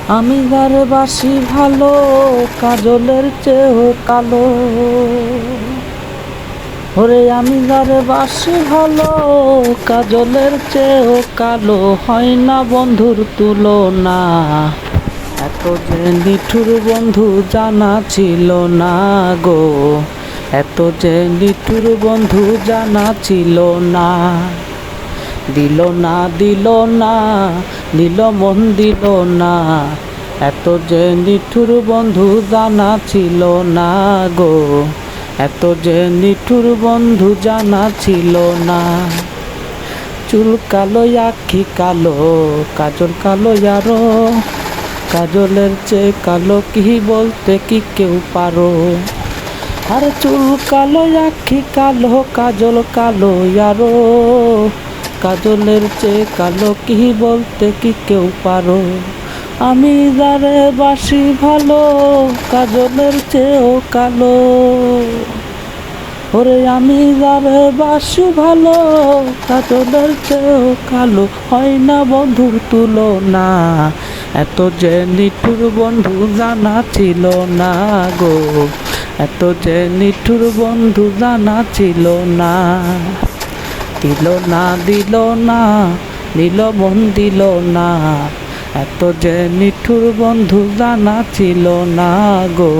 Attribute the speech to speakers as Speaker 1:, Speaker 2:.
Speaker 1: আমি যারে বাসি ভালো, কাজলের চেয়েও কালো। ওরে আমি যারে বাসি ভালো, কাজলের চেয়েও কালো। হয় না বন্ধুর তুলনা, এত যে নিঠুর বন্ধু জানা ছিল না গো। এত যে নিঠুর বন্ধু জানা ছিল না। দিল না দিল না, নিল মন দিল না। এত যে নিঠুর বন্ধু জানা ছিল না গো। এত যে নিঠুর বন্ধু জানা ছিল না। চুল কালো আখি কালো, কাজল কালো আরো। কাজলের চেয়ে কালো কি বলতে কি কেউ পারো? আর চুল কালো আখি কালো, কাজল কালো আরো। কাজলের চেয়ে কালো কি বলতে কি কেউ পারো? আমি যারে বাসি ভালো, কাজলের চেয়েও কালো। ওরে আমি যারে বাসি ভালো, কাজলের চেয়েও কালো। হয় না বন্ধুর তুলনা, এত যে নিঠুর বন্ধু জানা ছিল না গো। এত যে নিঠুর বন্ধু জানা ছিল না। দিল না দিল না, নিল মন দিল না। এত যে নিঠুর বন্ধু জানা ছিল না গো।